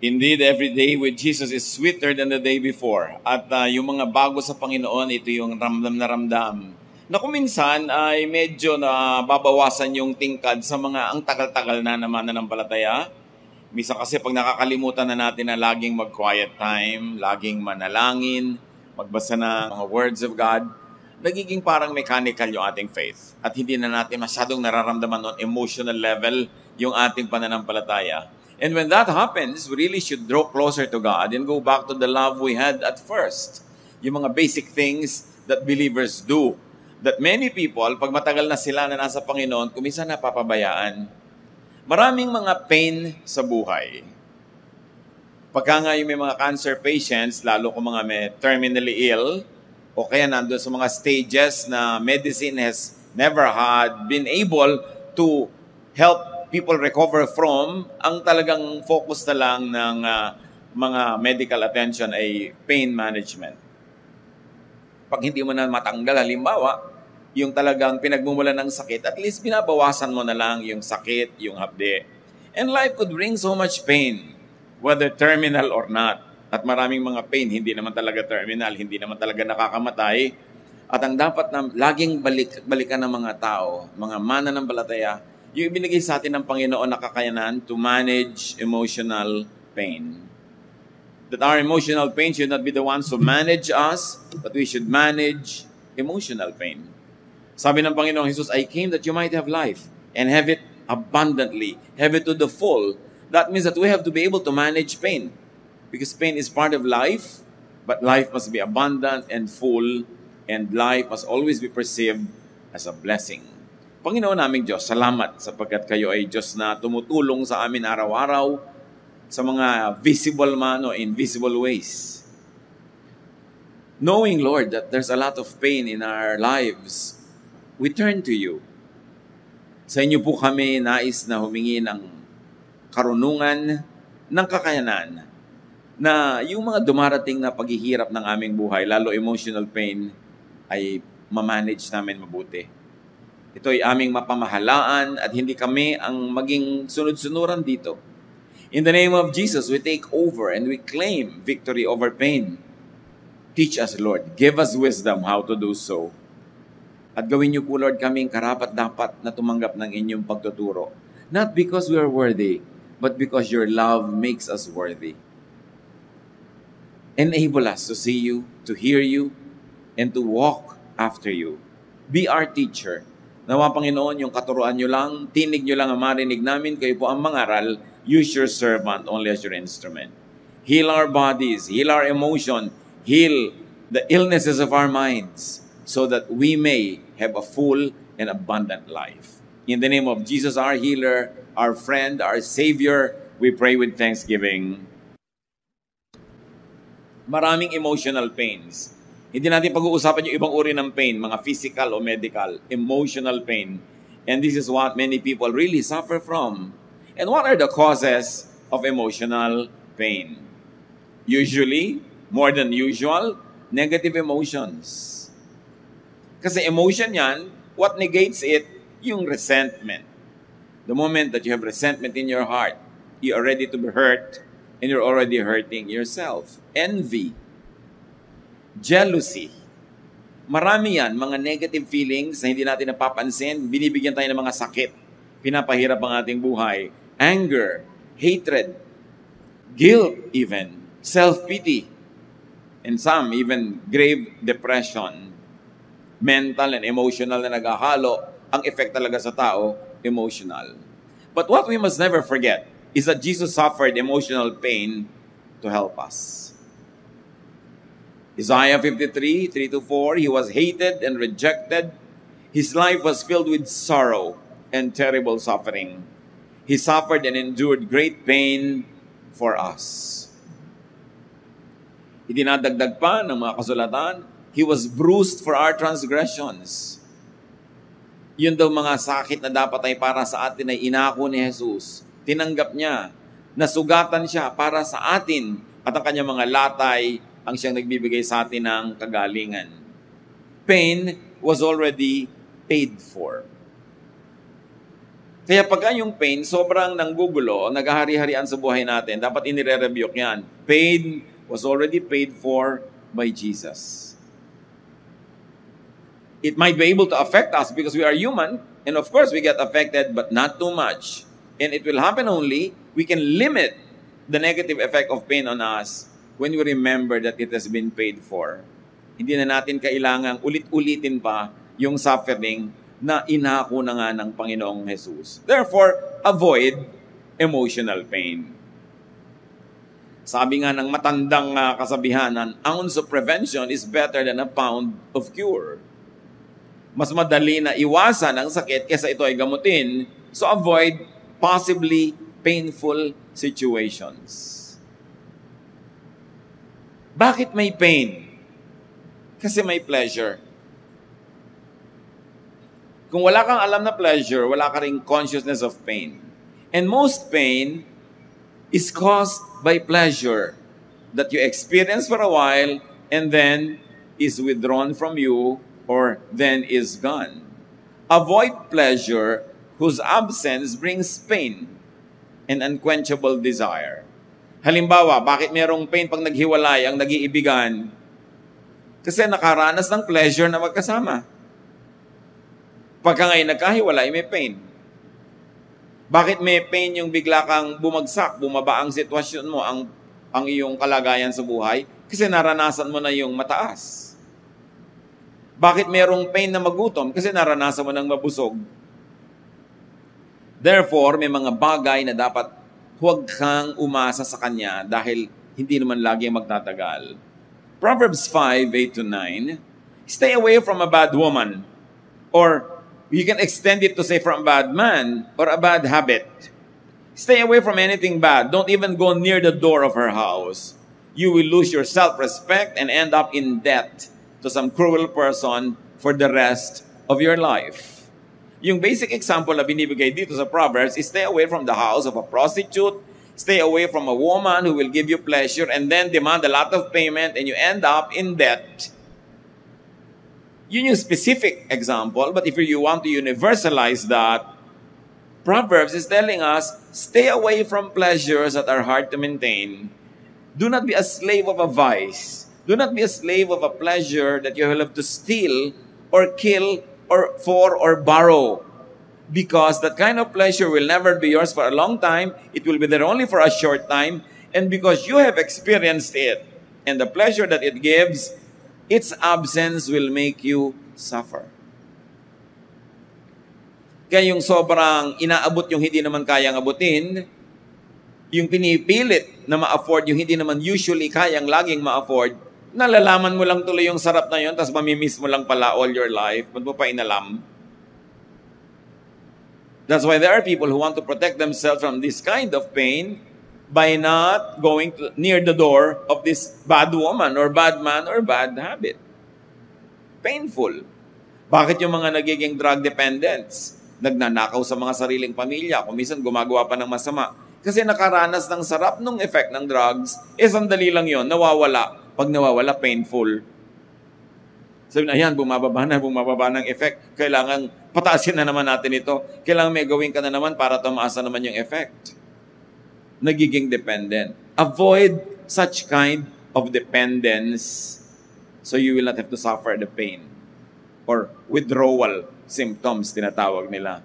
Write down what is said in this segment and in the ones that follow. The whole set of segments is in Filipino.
Indeed, every day with Jesus is sweeter than the day before. At yung mga bago sa Panginoon, ito yung ramdam na ramdam. Na kung minsan ay medyo nababawasan yung tingkad sa mga ang tagal-tagal na naman nananampalataya. Minsan kasi pag nakakalimutan na natin na laging mag-quiet time, laging manalangin, magbasa ng mga words of God, nagiging parang mechanical yung ating faith. At hindi na natin masyadong nararamdaman on emotional level yung ating pananampalataya. And when that happens, we really should draw closer to God and go back to the love we had at first. Yung mga basic things that believers do. That many people, pag matagal na sila na nasa Panginoon, kuminsan napapabayaan. Maraming mga pain sa buhay. Pagka nga yung may mga cancer patients, lalo kung mga may terminally ill, o kaya nandun sa mga stages na medicine has never had been able to help people recover from, ang talagang focus na lang ng mga medical attention ay pain management. Pag hindi mo na matanggal, halimbawa, yung talagang pinagmumulan ng sakit, at least binabawasan mo na lang yung sakit, yung hapde. And life could bring so much pain, whether terminal or not. At maraming mga pain, hindi naman talaga terminal, hindi naman talaga nakakamatay. At ang dapat na laging balikan ng mga tao, mga mananampalataya, yung ibinigay sa atin ng Panginoon na kakayanan to manage emotional pain. That our emotional pain should not be the ones who manage us, but we should manage emotional pain. Sabi ng Panginoong Jesus, I came that you might have life and have it abundantly, have it to the full. That means that we have to be able to manage pain. Because pain is part of life, but life must be abundant and full, and life must always be perceived as a blessing. Panginoon naming Diyos, salamat sapagkat kayo ay Diyos na tumutulong sa amin araw-araw sa mga visible man o invisible ways. Knowing, Lord, that there's a lot of pain in our lives, we turn to you. Sa inyo po kami nais na humingi ng karunungan, ng kakayanan, na yung mga dumarating na paghihirap ng aming buhay, lalo emotional pain, ay mamanage namin mabuti. Ito ay aming mapamahalaan at hindi kami ang maging sunod-sunuran dito. In the name of Jesus, we take over and we claim victory over pain. Teach us, Lord. Give us wisdom how to do so. At gawin niyo po, Lord, kaming karapat-dapat na tumanggap ng inyong pagtuturo. Not because we are worthy, but because your love makes us worthy. Enable us to see you, to hear you, and to walk after you. Be our teacher. Nawa, Panginoon, yung katuruan nyo lang, tinig nyo lang ang marinig namin, kayo po ang mangaral, use your servant only as your instrument. Heal our bodies, heal our emotion, heal the illnesses of our minds, so that we may have a full and abundant life. In the name of Jesus, our healer, our friend, our Savior, we pray with thanksgiving. Maraming emotional pains. Hindi natin pag-uusapan yung ibang uri ng pain, mga physical o medical, emotional pain. And this is what many people really suffer from. And what are the causes of emotional pain? Usually, more than usual, negative emotions. Kasi emotion yan, what negates it? Yung resentment. The moment that you have resentment in your heart, you are ready to be hurt, and you're already hurting yourself. Envy. Jealousy. Marami yan, mga negative feelings na hindi natin napapansin, binibigyan tayo ng mga sakit, pinapahirap ang ating buhay. Anger, hatred, guilt even, self-pity, and some even grave depression. Mental and emotional na naghahalo, ang effect talaga sa tao, emotional. But what we must never forget is that Jesus suffered emotional pain to help us. Isaiah 53, 3-4, he was hated and rejected. His life was filled with sorrow and terrible suffering. He suffered and endured great pain for us. Idinadagdag pa ng mga kasulatan, he was bruised for our transgressions. Yun daw mga sakit na dapat ay para sa atin ay inako ni Jesus. Tinanggap niya, nasugatan siya para sa atin at ang kanyang mga latay ang siyang nagbibigay sa atin ng kagalingan. Pain was already paid for. Kaya pagka yung pain, sobrang nanggugulo, naghahari-harian sa buhay natin, dapat inire-rebuke yan. Pain was already paid for by Jesus. It might be able to affect us because we are human, and of course we get affected, but not too much. And it will happen only, we can limit the negative effect of pain on us when we remember that it has been paid for. Hindi na natin kailangang ulit-ulitin pa yung suffering na inako na nga ng Panginoong Jesus. Therefore, avoid emotional pain. Sabi nga ng matandang kasabihan, an ounce of prevention is better than a pound of cure. Mas madali na iwasan ang sakit kaysa ito ay gamutin. So avoid possibly painful situations. Bakit may pain? Kasi may pleasure. Kung wala kang alam na pleasure, wala ka ring consciousness of pain. And most pain is caused by pleasure that you experience for a while and then is withdrawn from you or then is gone. Avoid pleasure whose absence brings pain and unquenchable desire. Halimbawa, bakit merong pain pag naghiwalay ang nag-iibigan? Kasi nakaranas ng pleasure na magkasama. Pagka ngayon nagkahiwalay, may pain. Bakit may pain yung bigla kang bumagsak, bumaba ang sitwasyon mo, ang iyong kalagayan sa buhay? Kasi naranasan mo na yung mataas. Bakit merong pain na magutom? Kasi naranasan mo ng mabusog. Therefore, may mga bagay na dapat huwag kang umasa sa kanya dahil hindi naman lagi magtatagal. Proverbs 5:8-9, stay away from a bad woman, or you can extend it to say from a bad man or a bad habit. Stay away from anything bad. Don't even go near the door of her house. You will lose your self-respect and end up in debt to some cruel person for the rest of your life. Yung basic example na binibigay dito sa Proverbs is stay away from the house of a prostitute, stay away from a woman who will give you pleasure and then demand a lot of payment and you end up in debt. Yun yung specific example, but if you want to universalize that, Proverbs is telling us, stay away from pleasures that are hard to maintain. Do not be a slave of a vice. Do not be a slave of a pleasure that you will have to steal or kill or borrow. Because that kind of pleasure will never be yours for a long time. It will be there only for a short time. And because you have experienced it, and the pleasure that it gives, its absence will make you suffer. Kaya yung sobrang inaabot yung hindi naman kayang abutin, yung pinipilit na ma-afford yung hindi naman usually kayang laging ma-afford, nalalaman mo lang tuloy yung sarap na yun, tapos mamimiss mo lang pala all your life, ba't mo pa inalam? That's why there are people who want to protect themselves from this kind of pain by not going near the door of this bad woman or bad man or bad habit. Painful. Bakit yung mga nagiging drug dependents? Nagnanakaw sa mga sariling pamilya, kung minsan gumagawa pa ng masama. Kasi nakaranas ng sarap ng effect ng drugs, sandali lang yon, nawawala. Pag nawawala, painful. Sabi na, ayan, bumababa ng effect. Kailangan pataasin na naman natin ito. Kailangan may gawin ka na naman para tumaasa naman yung effect. Nagiging dependent. Avoid such kind of dependence so you will not have to suffer the pain or withdrawal symptoms, tinatawag nila.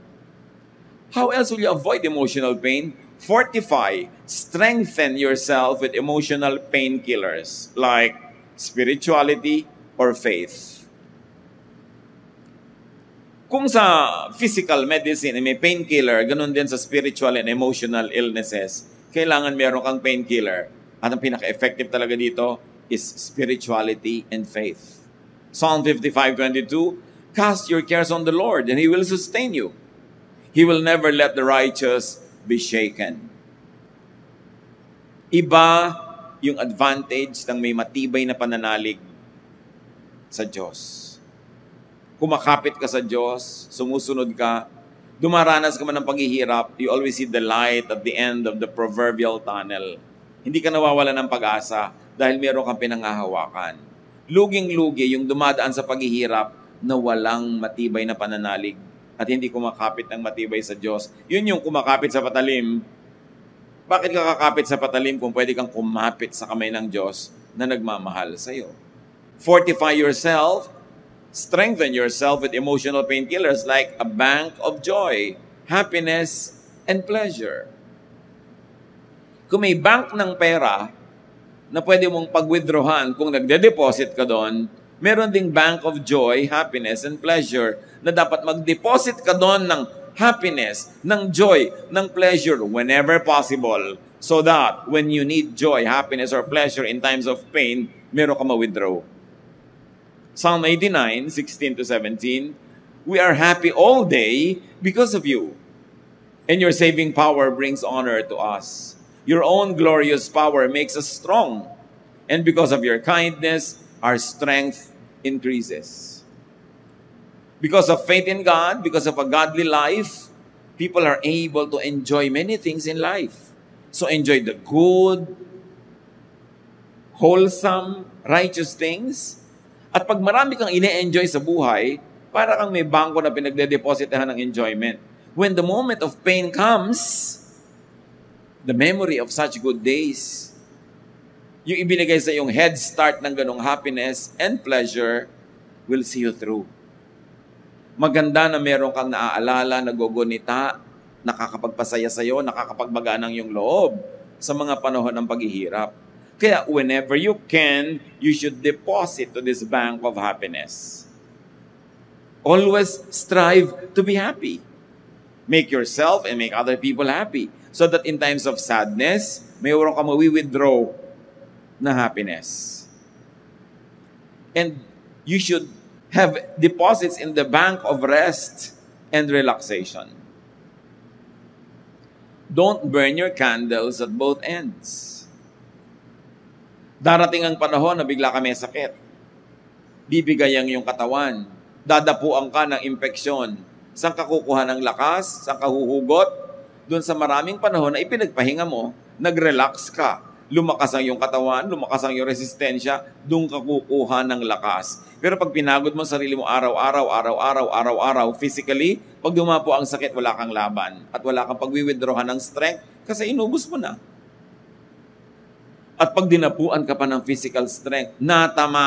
How else will you avoid emotional pain? Fortify, strengthen yourself with emotional painkillers like spirituality or faith. Kung sa physical medicine may painkiller, ganun din sa spiritual and emotional illnesses, kailangan meron kang painkiller. At ang pinaka-effective talaga dito is spirituality and faith. Psalm 55:22, cast your cares on the Lord and He will sustain you. He will never let the righteous be shaken. Iba yung advantage ng may matibay na pananalig sa Diyos. Kumakapit ka sa Diyos, sumusunod ka, dumaranas ka man ng paghihirap, you always see the light at the end of the proverbial tunnel. Hindi ka nawawala ng pag-asa dahil meron kang pinangahawakan. Luging-lugi yung dumadaan sa paghihirap na walang matibay na pananalig at hindi kumakapit ng matibay sa Diyos. Yun yung kumakapit sa patalim. Bakit ka kakapit sa patalim kung pwede kang kumapit sa kamay ng Diyos na nagmamahal sa iyo? Fortify yourself, strengthen yourself with emotional painkillers like a bank of joy, happiness, and pleasure. Kung may bank ng pera na pwede mong pag-withdrawhan kung nagde-deposit ka doon, meron ding bank of joy, happiness, and pleasure na dapat mag-deposit ka doon ng happiness, ng joy, ng pleasure whenever possible so that when you need joy, happiness, or pleasure in times of pain, meron ka ma-withdraw. Psalm 89, 16-17, we are happy all day because of you, and your saving power brings honor to us. Your own glorious power makes us strong, and because of your kindness, our strength increases. Because of faith in God, because of a godly life, people are able to enjoy many things in life. So enjoy the good, wholesome, righteous things. At pag marami kang ine-enjoy sa buhay, para kang may bangko na pinagde-depositahan ng enjoyment. When the moment of pain comes, the memory of such good days, yung ibinigay sa iyong head start ng ganong happiness and pleasure will see you through. Maganda na meron kang naaalala, nagugunita, nakakapagpasaya sa iyo, nakakapagbagaan ng iyong loob sa mga panahon ng paghihirap. Kaya whenever you can, you should deposit to this bank of happiness. Always strive to be happy. Make yourself and make other people happy so that in times of sadness, mayroon ka mawi-withdraw na happiness. And you should have deposits in the bank of rest and relaxation. Don't burn your candles at both ends. Darating ang panahon na bigla ka may sakit. Bibigay ang iyong katawan. Dadapuan ka ng impeksyon. Saan ka kukuha ng lakas? Saan ka huhugot? Doon sa maraming panahon na ipinagpahinga mo, nag-relax ka. Lumakas ang iyong katawan, lumakas ang iyong resistensya, doon ka kukuha ng lakas. Pero pag pinagod mo sarili mo araw-araw, physically, pag dumapo ang sakit, wala kang laban. At wala kang pag-withdrawhan ng strength kasi inubos mo na. At pag dinapuan ka pa ng physical strength, nataon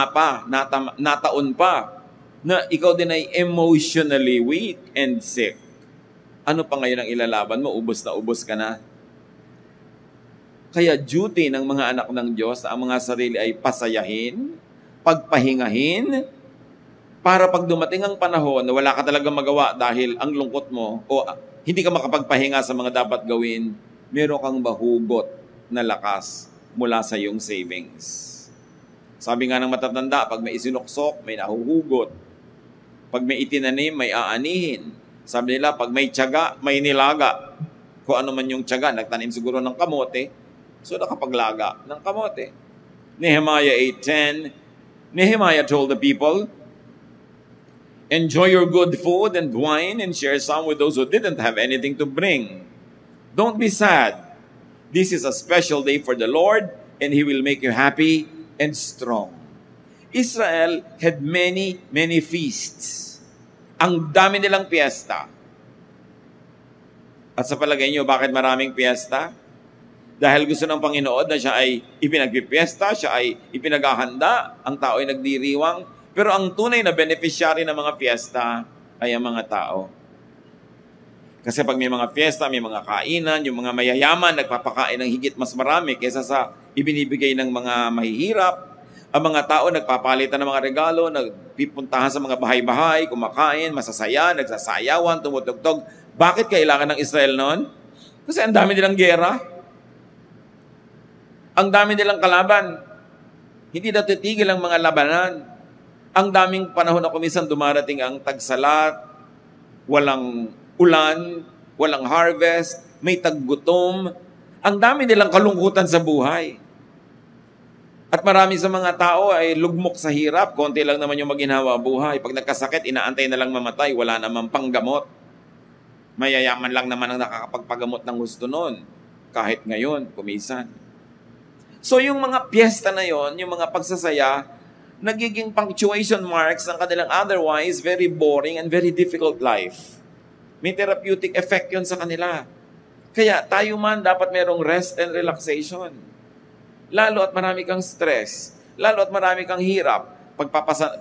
pa, na ikaw din ay emotionally weak and sick. Ano pa ngayon ang ilalaban mo? Ubos na ubos ka na. Kaya duty ng mga anak ng Diyos na ang mga sarili ay pasayahin, pagpahingahin, para pag dumating ang panahon na wala ka talagang magawa dahil ang lungkot mo o hindi ka makapagpahinga sa mga dapat gawin, meron kang mahugot na lakas mula sa iyong savings. Sabi nga ng matatanda, pag may isinuksok, may nahuhugot. Pag may itinanim, may aanihin. Sabi nila, pag may tiyaga, may nilaga. Kung ano man yung tiyaga, nagtanim siguro ng kamote, so nakapaglaga ng kamote. Nehemiah 8:10, Nehemiah told the people, enjoy your good food and wine and share some with those who didn't have anything to bring. Don't be sad. This is a special day for the Lord, and He will make you happy and strong. Israel had many feasts. Ang dami nilang piyesta. At sa palagay niyo, bakit maraming piyesta? Dahil gusto ng Panginoon na siya ay ipinagpipiesta, siya ay ipinaghahanda, ang tao ay nagdiriwang. Pero ang tunay na beneficiary ng mga piyesta ay ang mga tao. Kasi pag may mga fiesta, may mga kainan, yung mga mayayaman nagpapakain ng higit mas marami kaysa sa ibinibigay ng mga mahihirap. Ang mga tao nagpapalitan ng mga regalo, nagpipuntahan sa mga bahay-bahay, kumakain, masasaya, nagsasayawan, tumutugtog. Bakit kailangan ng Israel noon? Kasi ang dami nilang gera. Ang dami nilang kalaban. Hindi na titigil ang mga labanan. Ang daming panahon na kuminsan dumarating ang tagsalat, walang ulan, walang harvest, may taggutom. Ang dami nilang kalungkutan sa buhay. At marami sa mga tao ay lugmok sa hirap. Konti lang naman yung maginhawa buhay. Pag nagkasakit, inaantay na lang mamatay. Wala namang panggamot. Mayayaman lang naman ang nakakapagpagamot ng gusto nun. Kahit ngayon, kumisan. So yung mga piyesta na yon, yung mga pagsasaya, nagiging punctuation marks ng kanilang otherwise very boring and very difficult life. May therapeutic effect yun sa kanila. Kaya tayo man dapat merong rest and relaxation. Lalo at marami kang stress, lalo at marami kang hirap,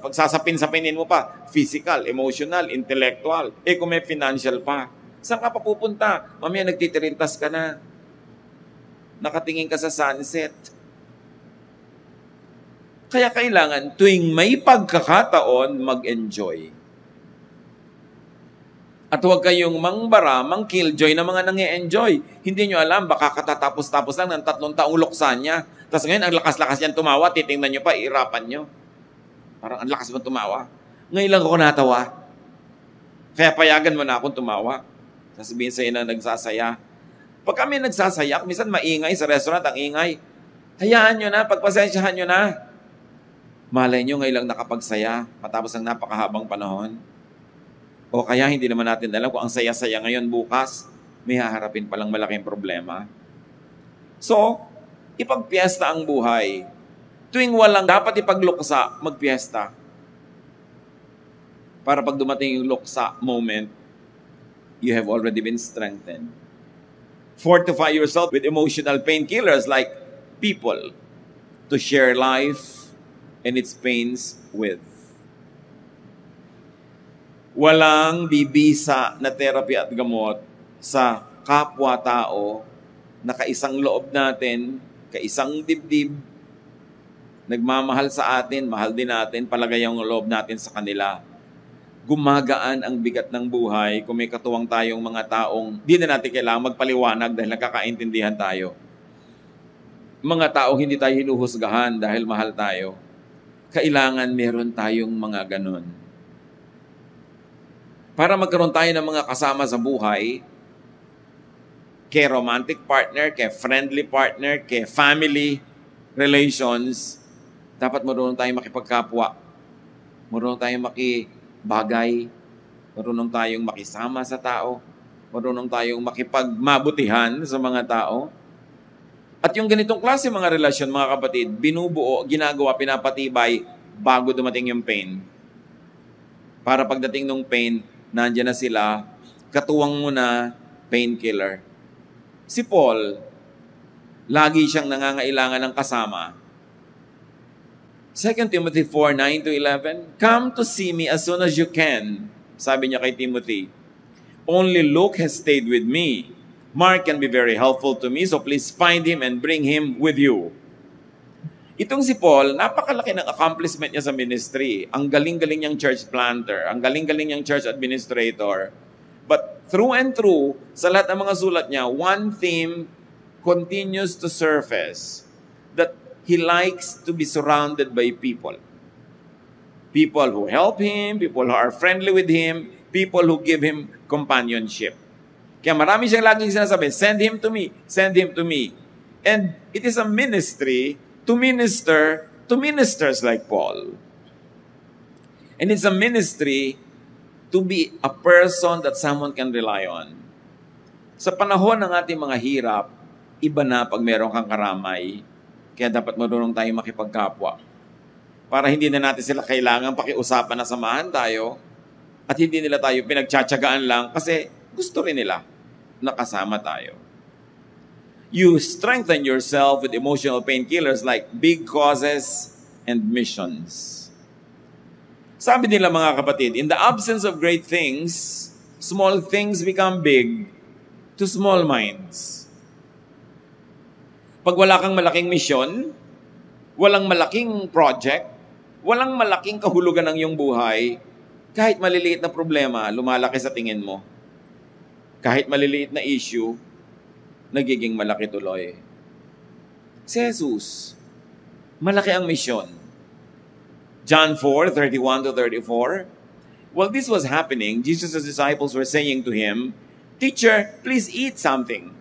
pagsasapin-sapinin mo pa, physical, emotional, intellectual, kung may financial pa. Saan ka pa pupunta? Mamaya nagtitirintas ka na. Nakatingin ka sa sunset. Kaya kailangan tuwing may pagkakataon, mag-enjoy. At huwag kayong mangbara, mang-killjoy na mga nange-enjoy. Hindi nyo alam, baka katatapos-tapos lang ng 3 taong luksan niya. Tapos ngayon, ang lakas-lakas niyan tumawa, titingnan nyo pa, iirapan nyo. Parang ang lakas mo tumawa. Ngayon lang ako natawa. Kaya payagan mo na akong tumawa. Sasabihin sa'yo na nagsasaya. Pag kami nagsasaya, minsan maingay sa restaurant, ang ingay. Hayaan nyo na, pagpasensyahan nyo na. Malay nyo ngayon lang nakapagsaya, matapos ang napakahabang panahon. O kaya hindi naman natin alam kung ang saya-saya ngayon bukas, may haharapin palang malaking problema. So, ipagpiesta ang buhay. Tuwing walang dapat ipagluksa, magpiesta. Para pag dumating yung luksa moment, you have already been strengthened. Fortify yourself with emotional painkillers like people to share life and its pains with. Walang bibisa na therapy at gamot sa kapwa-tao na kaisang loob natin, kaisang dibdib, nagmamahal sa atin, mahal din natin, palagay ang loob natin sa kanila. Gumagaan ang bigat ng buhay kung may katuwang tayong mga taong di na natin kailangan magpaliwanag dahil nagkakaintindihan tayo. Mga taong hindi tayo hinuhusgahan dahil mahal tayo. Kailangan meron tayong mga ganun. Para magkaroon tayo ng mga kasama sa buhay, kay romantic partner, kay friendly partner, kay family relations, dapat marunong tayong makipagkapwa. Marunong tayong makibagay. Marunong tayong makisama sa tao. Marunong tayong makipagmabutihan sa mga tao. At yung ganitong klase mga relasyon, mga kapatid, binubuo, ginagawa, pinapatibay bago dumating yung pain. Para pagdating ng pain, nandiyan na sila, katuwang mo na painkiller. Si Paul, lagi siyang nangangailangan ng kasama. 2 Timothy 4:9-11, "Come to see me as soon as you can," sabi niya kay Timothy. "Only Luke has stayed with me. Mark can be very helpful to me, so please find him and bring him with you." Itong si Paul, napakalaki ng accomplishment niya sa ministry. Ang galing-galing niyang church planter, ang galing-galing niyang church administrator. But through and through, sa lahat ng mga sulat niya, one theme continues to surface, that he likes to be surrounded by people. People who help him, people who are friendly with him, people who give him companionship. Kaya marami siyang laging sinasabi, "Send him to me, send him to me." And it is a ministry to minister to ministers like Paul. And it's a ministry to be a person that someone can rely on. Sa panahon ng ating mga hirap, iba na pag meron kang karamay. Kaya dapat marunong tayong makipagkapwa. Para hindi na natin sila kailangan pakiusapan na samahan tayo at hindi nila tayo pinagtsatsagaan lang kasi gusto rin nila nakasama tayo. You strengthen yourself with emotional painkillers like big causes and missions. Sabi nila mga kapatid, in the absence of great things, small things become big to small minds. Pag wala kang malaking misyon, walang malaking project, walang malaking kahulugan ng iyong buhay, kahit maliliit na problema, lumalaki sa tingin mo. Kahit maliliit na issue, nagiging malaki tuloy. Si Jesus, malaki ang misyon. John 4:31-34. While this was happening, Jesus' disciples were saying to him, "Teacher, please eat something."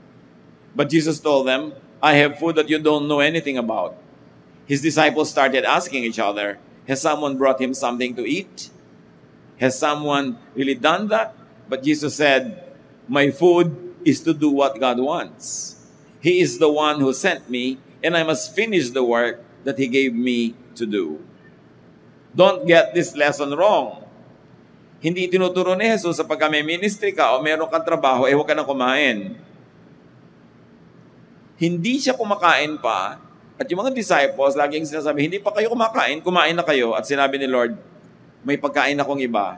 But Jesus told them, "I have food that you don't know anything about." His disciples started asking each other, "Has someone brought him something to eat? Has someone really done that?" But Jesus said, "My food is to do what God wants. He is the one who sent me, and I must finish the work that He gave me to do." Don't get this lesson wrong. Hindi tinuturo ni Jesus sa pagka may ministry ka o meron kang trabaho, huwag ka nang kumain. Hindi siya kumakain pa, at yung mga disciples, laging sinasabi, hindi pa kayo kumakain, kumain na kayo. At sinabi ni Lord, may pagkain akong iba,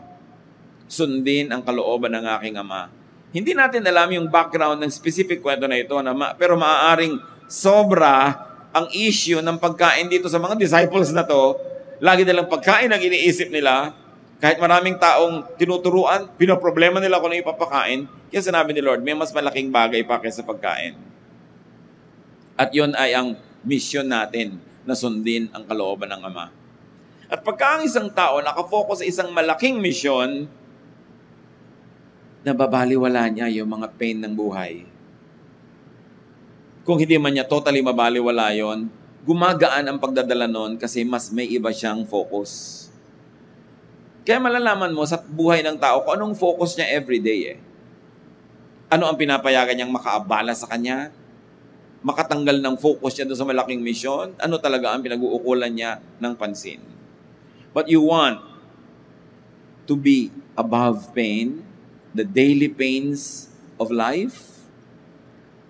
sundin ang kalooban ng aking Ama. Hindi natin alam yung background ng specific kwento na ito, pero maaaring sobra ang issue ng pagkain dito sa mga disciples na to. Lagi nilang pagkain ang iniisip nila. Kahit maraming taong tinuturuan, pinoproblema nila kung ano ipapakain, kaya sinabi ni Lord, may mas malaking bagay pa kaysa pagkain. At yon ay ang mission natin na sundin ang kalooban ng Ama. At pagka ang isang tao nakafocus sa isang malaking mission, nababaliwala niya yung mga pain ng buhay. Kung hindi man niya totally mabaliwala yon, gumagaan ang pagdadala nun kasi mas may iba siyang focus. Kaya malalaman mo sa buhay ng tao kung anong focus niya everyday. Ano ang pinapayagan niyang makaabala sa kanya? Makatanggal ng focus niya doon sa malaking mission? Ano talaga ang pinag-uukulan niya ng pansin? But you want to be above pain, the daily pains of life?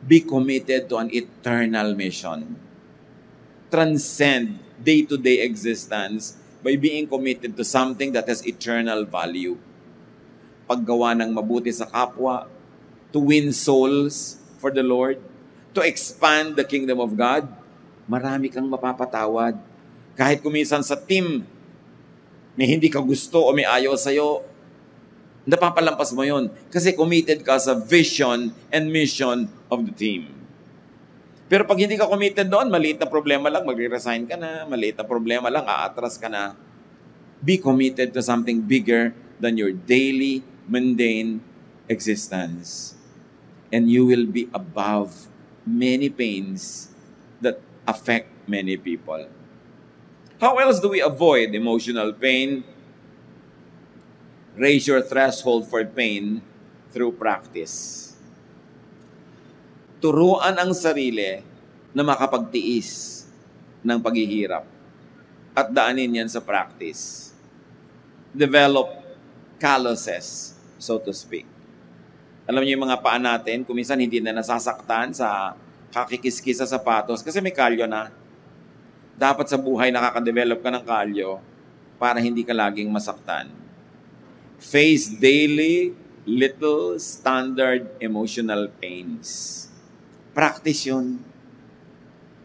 Be committed to an eternal mission. Transcend day-to-day existence by being committed to something that has eternal value. Paggawa ng mabuti sa kapwa, to win souls for the Lord, to expand the kingdom of God, marami kang mapapatawad. Kahit kumisan sa team, may hindi ka gusto o may ayaw sa'yo, napapalampas mo yon kasi committed ka sa vision and mission of the team. Pero pag hindi ka committed doon, maliit na problema lang, magre-resign ka na, maliit na problema lang, aatras ka na. Be committed to something bigger than your daily, mundane existence. And you will be above many pains that affect many people. How else do we avoid emotional pain? Raise your threshold for pain through practice. Turuan ang sarili na makapagtiis ng paghihirap at daanin yan sa practice. Develop calluses, so to speak. Alam niyo yung mga paa natin, kung minsan hindi na nasasaktan sa kakikiskis sa sapatos kasi may kalyo na. Dapat sa buhay nakaka-develop ka ng kalyo para hindi ka laging masaktan. Face daily little standard emotional pains. Practice yun.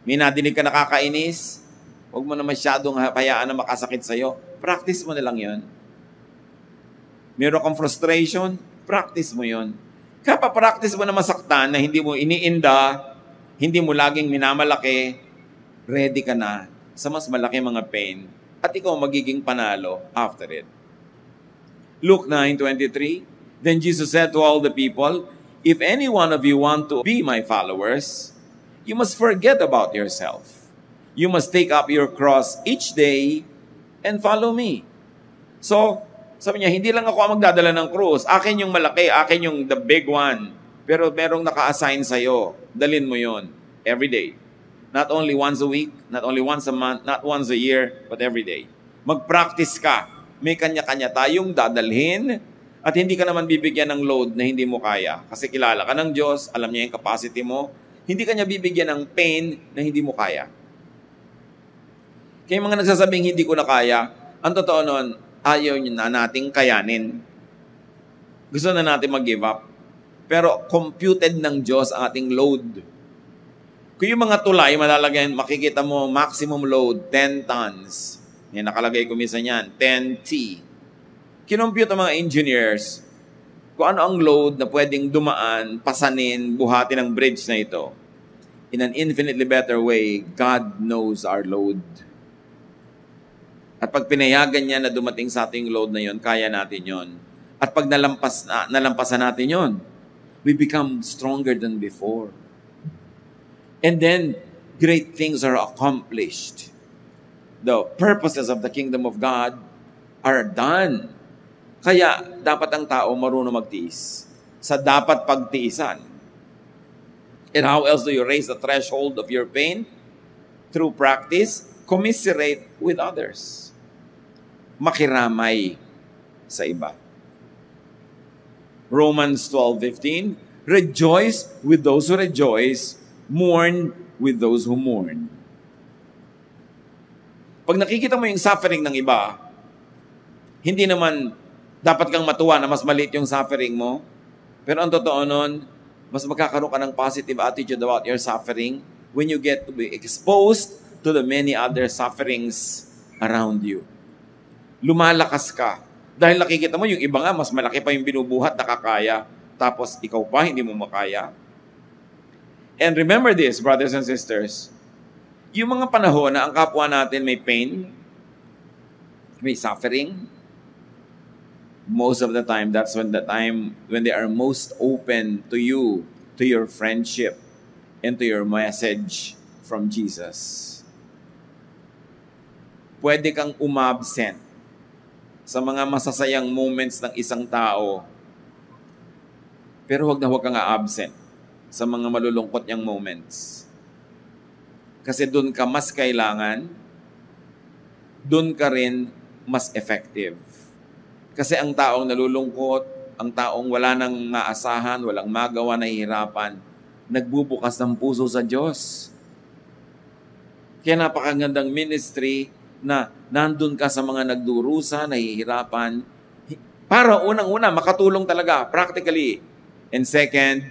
May nadinig ka nakakainis, huwag mo na masyadong hayaan na makasakit sa'yo. Practice mo na lang yun. Meron kang frustration, practice mo yun. Kapapractice mo na masaktan na hindi mo iniinda, hindi mo laging minamalaki, ready ka na sa mas malaki mga pain at ikaw magiging panalo after it. Luke 9:23, then Jesus said to all the people, if any one of you want to be my followers, you must forget about yourself. You must take up your cross each day and follow me. So, sabi niya, hindi lang ako ang magdadala ng krus. Akin yung malaki, akin yung the big one. Pero merong naka-assign sa'yo. Dalin mo yon every day. Not only once a week, not only once a month, not once a year, but every day. Mag-practice ka. May kanya-kanya tayong dadalhin at hindi ka naman bibigyan ng load na hindi mo kaya. Kasi kilala ka ng Diyos, alam niya yung capacity mo. Hindi ka niya bibigyan ng pain na hindi mo kaya. Kaya mga nagsasabing hindi ko na kaya, ang totoo nun, ayaw na nating kayanin. Gusto na natin mag-give up. Pero computed ng Diyos ang ating load. Kung yung mga tulay, malalagyan, makikita mo maximum load, 10 tons. Yan, nakalagay ko minsan yan, 10T. Kinompute ang mga engineers kung ano ang load na pwedeng dumaan, pasanin, buhatin ang bridge na ito. In an infinitely better way, God knows our load. At pag pinayagan niya na dumating sa ating load na yon, kaya natin yon. At pag nalampasan natin yon, we become stronger than before. And then, great things are accomplished. The purposes of the kingdom of God are done. Kaya, dapat ang tao marunong magtiis sa dapat pagtiisan. And how else do you raise the threshold of your pain? Through practice, commiserate with others. Makiramay sa iba. Romans 12:15, rejoice with those who rejoice, mourn with those who mourn. Pag nakikita mo yung suffering ng iba, hindi naman dapat kang matuwa na mas maliit yung suffering mo. Pero ang totoo nun, mas magkakaroon ka ng positive attitude about your suffering when you get to be exposed to the many other sufferings around you. Lumalakas ka. Dahil nakikita mo yung iba nga, mas malaki pa yung binubuhat, nakakaya. Tapos ikaw pa, hindi mo makaya. And remember this, brothers and sisters, yung mga panahon na ang kapwa natin may pain, may suffering, most of the time, that's when they are most open to you, to your friendship, and to your message from Jesus. Pwede kang umabsent sa mga masasayang moments ng isang tao, pero huwag kang absent sa mga malulungkot niyang moments. Kasi doon ka mas kailangan, doon ka rin mas effective. Kasi ang taong nalulungkot, ang taong wala nang maasahan, walang magawa, nahihirapan, nagbubukas ng puso sa Diyos. Kaya napakagandang ministry na nandun ka sa mga nagdurusa, nahihirapan, para unang-una, makatulong talaga, practically. And second,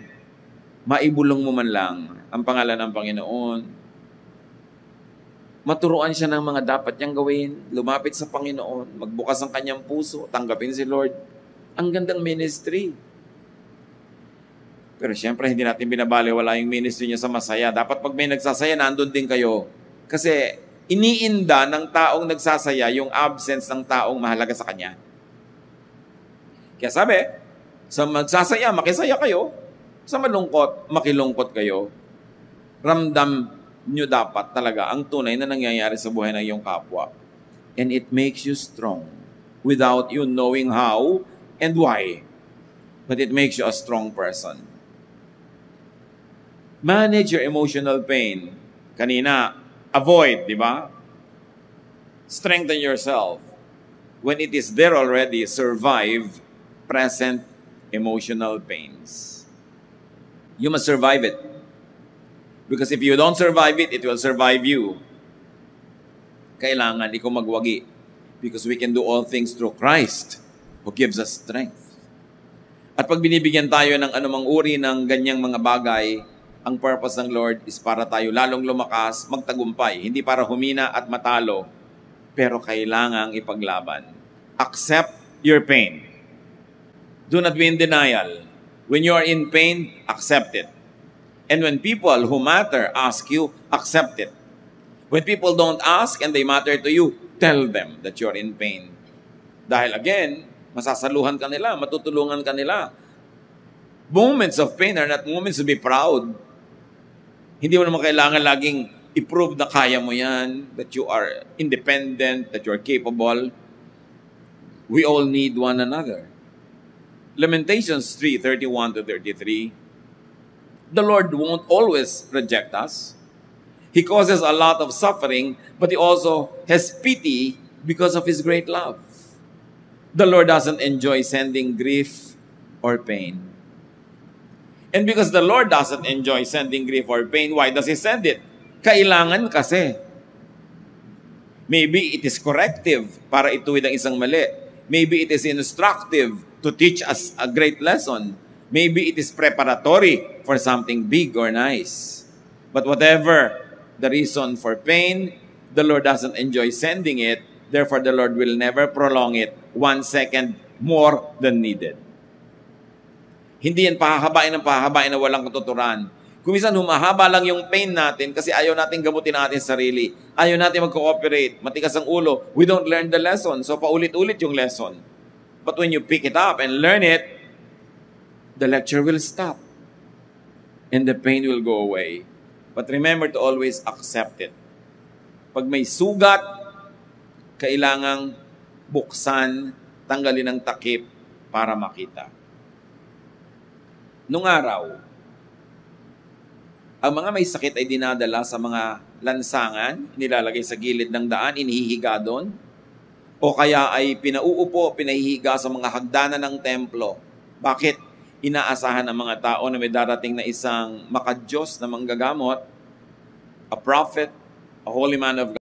maibulong mo man lang ang pangalan ng Panginoon. Maturuan siya ng mga dapat niyang gawin, lumapit sa Panginoon, magbukas ang kanyang puso, tanggapin si Lord. Ang gandang ministry. Pero siyempre, hindi natin binabaliwala yung ministry niya sa masaya. Dapat pag may nagsasaya, nandun din kayo. Kasi iniinda ng taong nagsasaya yung absence ng taong mahalaga sa kanya. Kaya sabi, sa magsasaya, makisaya kayo. Sa malungkot, makilungkot kayo. Ramdam nyo dapat talaga ang tunay na nangyayari sa buhay ng iyong kapwa. And it makes you strong without you knowing how and why. But it makes you a strong person. Manage your emotional pain. Kanina, avoid, di ba? Strengthen yourself. When it is there already, survive present emotional pains. You must survive it. Because if you don't survive it, it will survive you. Kailangan ikaw magwagi. Because we can do all things through Christ who gives us strength. At pag binibigyan tayo ng anumang uri ng ganyang mga bagay, ang purpose ng Lord is para tayo lalong lumakas, magtagumpay. Hindi para humina at matalo, pero kailangang ipaglaban. Accept your pain. Do not be in denial. When you are in pain, accept it. And when people who matter ask you, accept it. When people don't ask and they matter to you, tell them that you're in pain. Dahil again, masasaluhan ka nila, matutulungan ka nila. Moments of pain are not moments to be proud. Hindi mo naman kailangan laging i-prove na kaya mo yan, that you are independent, that you are capable. We all need one another. Lamentations 3:31-33. The Lord won't always reject us. He causes a lot of suffering, but He also has pity because of His great love. The Lord doesn't enjoy sending grief or pain. And because the Lord doesn't enjoy sending grief or pain, why does He send it? Kailangan kasi. Maybe it is corrective para ituwid ang isang mali. Maybe it is instructive to teach us a great lesson. Maybe it is preparatory for something big or nice. But whatever the reason for pain, the Lord doesn't enjoy sending it. Therefore, the Lord will never prolong it 1 second more than needed. Hindi yan pahahabain na walang katuturan. Kung minsan humahaba lang yung pain natin kasi ayaw natin gamutin natin sarili. Ayaw natin mag-cooperate. Matigas ang ulo. We don't learn the lesson. So paulit-ulit yung lesson. But when you pick it up and learn it, the lecture will stop. And the pain will go away. But remember to always accept it. Pag may sugat, kailangang buksan, tanggalin ang takip para makita. Nung araw, ang mga may sakit ay dinadala sa mga lansangan, nilalagay sa gilid ng daan, inihihiga doon, o kaya ay pinauupo, pinahihiga sa mga hagdanan ng templo. Bakit? inaasahan ng mga tao na may darating na isang makadiyos na manggagamot, a prophet, a holy man of God.